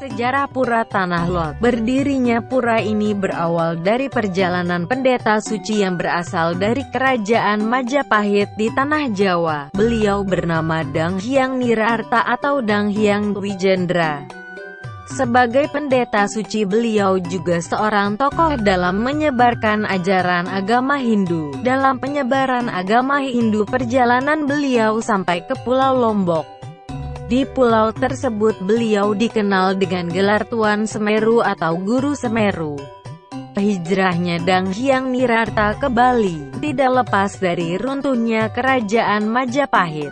Sejarah Pura Tanah Lot. Berdirinya pura ini berawal dari perjalanan pendeta suci yang berasal dari kerajaan Majapahit di Tanah Jawa. Beliau bernama Dang Hyang Nirarta atau Dang Hyang Wijendra. Sebagai pendeta suci, beliau juga seorang tokoh dalam menyebarkan ajaran agama Hindu. Dalam penyebaran agama Hindu, perjalanan beliau sampai ke Pulau Lombok. Di pulau tersebut beliau dikenal dengan gelar Tuan Semeru atau Guru Semeru. Hijrahnya Dang Hyang Nirarta ke Bali tidak lepas dari runtuhnya kerajaan Majapahit.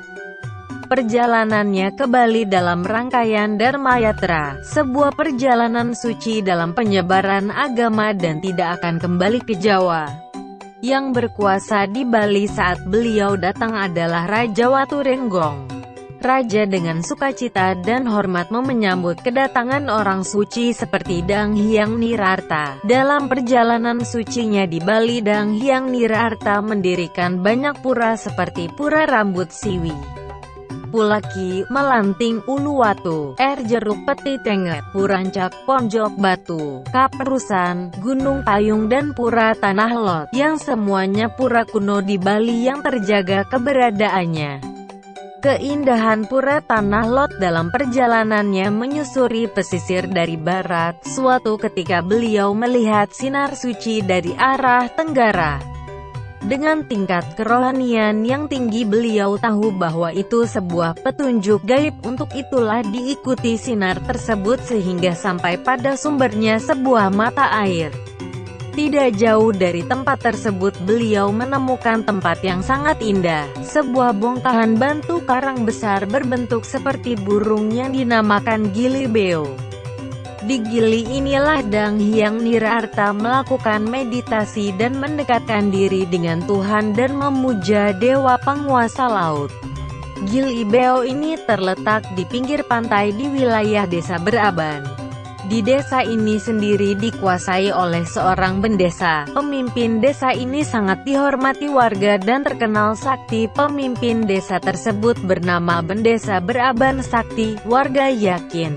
Perjalanannya ke Bali dalam rangkaian Dharma Yatra, sebuah perjalanan suci dalam penyebaran agama, dan tidak akan kembali ke Jawa. Yang berkuasa di Bali saat beliau datang adalah Raja Waturenggong. Raja dengan sukacita dan hormat menyambut kedatangan orang suci seperti Dang Hyang Nirarta. Dalam perjalanan sucinya di Bali, Dang Hyang Nirarta mendirikan banyak pura seperti Pura Rambut Siwi, Pulaki, Melanting, Uluwatu, Jeruk Peti Tenget, Purancak, Ponjok Batu, Kaperusan, Gunung Payung, dan Pura Tanah Lot, yang semuanya pura kuno di Bali yang terjaga keberadaannya. Keindahan Pura Tanah Lot dalam perjalanannya menyusuri pesisir dari barat. Suatu ketika beliau melihat sinar suci dari arah tenggara. Dengan tingkat kerohanian yang tinggi, beliau tahu bahwa itu sebuah petunjuk gaib. Untuk itulah diikuti sinar tersebut sehingga sampai pada sumbernya, sebuah mata air. Tidak jauh dari tempat tersebut beliau menemukan tempat yang sangat indah, sebuah bongkahan batu karang besar berbentuk seperti burung yang dinamakan Gili Beo. Di gili inilah Dang Hyang Nirarta melakukan meditasi dan mendekatkan diri dengan Tuhan dan memuja dewa penguasa laut. Gili Beo ini terletak di pinggir pantai di wilayah Desa Beraban. Di desa ini sendiri dikuasai oleh seorang bendesa. Pemimpin desa ini sangat dihormati warga dan terkenal sakti. Pemimpin desa tersebut bernama Bendesa Beraban Sakti. Warga yakin,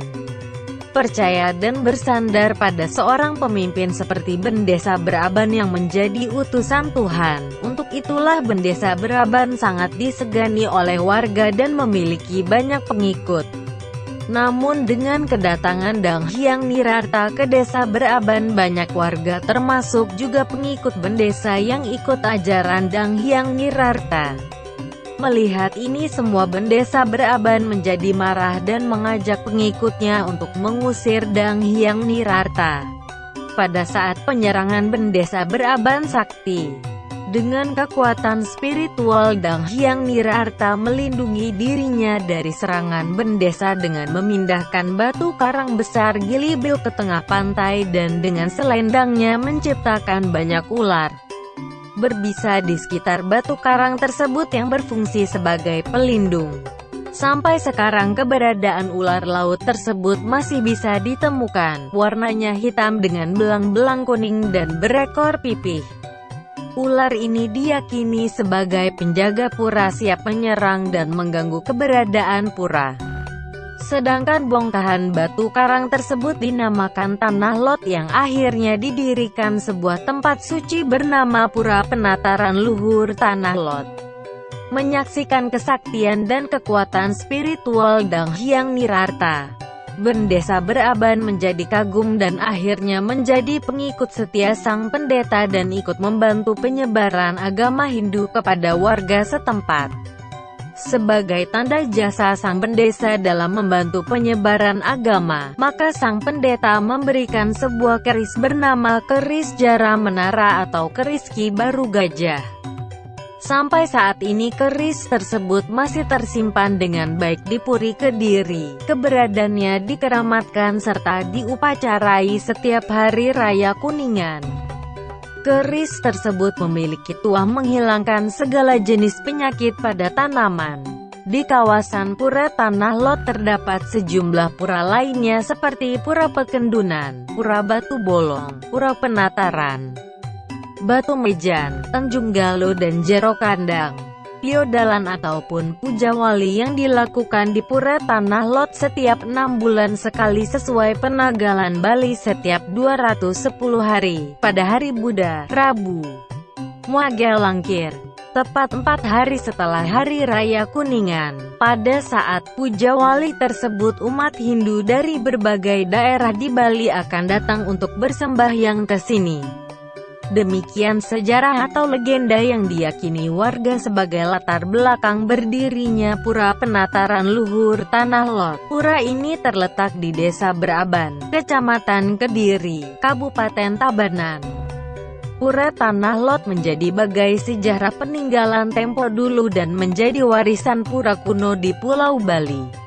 percaya dan bersandar pada seorang pemimpin seperti Bendesa Beraban yang menjadi utusan Tuhan. Untuk itulah Bendesa Beraban sangat disegani oleh warga dan memiliki banyak pengikut. Namun dengan kedatangan Dang Hyang Nirarta ke Desa Beraban, banyak warga termasuk juga pengikut bendesa yang ikut ajaran Dang Hyang Nirarta. Melihat ini semua, Bendesa Beraban menjadi marah dan mengajak pengikutnya untuk mengusir Dang Hyang Nirarta. Pada saat penyerangan Bendesa Beraban Sakti, dengan kekuatan spiritual, Dang Hyang Nirarta melindungi dirinya dari serangan bendesa dengan memindahkan batu karang besar Gili Beo ke tengah pantai dan dengan selendangnya menciptakan banyak ular berbisa di sekitar batu karang tersebut yang berfungsi sebagai pelindung. Sampai sekarang keberadaan ular laut tersebut masih bisa ditemukan. Warnanya hitam dengan belang-belang kuning dan berekor pipih. Ular ini diyakini sebagai penjaga pura, siap menyerang dan mengganggu keberadaan pura. Sedangkan bongkahan batu karang tersebut dinamakan Tanah Lot, yang akhirnya didirikan sebuah tempat suci bernama Pura Penataran Luhur Tanah Lot. Menyaksikan kesaktian dan kekuatan spiritual Dang Hyang Nirarta, Bendesa Beraban menjadi kagum dan akhirnya menjadi pengikut setia sang pendeta dan ikut membantu penyebaran agama Hindu kepada warga setempat. Sebagai tanda jasa sang pendeta dalam membantu penyebaran agama, maka sang pendeta memberikan sebuah keris bernama keris Jara Menara atau keris Ki Baru Gajah. Sampai saat ini keris tersebut masih tersimpan dengan baik di Puri Kediri. Keberadaannya dikeramatkan serta diupacarai setiap hari raya Kuningan. Keris tersebut memiliki tuah menghilangkan segala jenis penyakit pada tanaman. Di kawasan Pura Tanah Lot terdapat sejumlah pura lainnya seperti Pura Pekendunan, Pura Batu Bolong, Pura Penataran, Batu Mejan, Tanjung Galuh, dan Jero Kandang. piodalan ataupun puja wali yang dilakukan di Pura Tanah Lot setiap 6 bulan sekali sesuai penanggalan Bali setiap 210 hari, pada hari Buddha, Rabu, Muagal Langkir. Tepat 4 hari setelah Hari Raya Kuningan. Pada saat puja wali tersebut, umat Hindu dari berbagai daerah di Bali akan datang untuk bersembahyang ke sini. Demikian sejarah atau legenda yang diyakini warga sebagai latar belakang berdirinya Pura Penataran Luhur Tanah Lot. Pura ini terletak di Desa Beraban, Kecamatan Kediri, Kabupaten Tabanan. Pura Tanah Lot menjadi bagai sejarah peninggalan tempo dulu dan menjadi warisan pura kuno di Pulau Bali.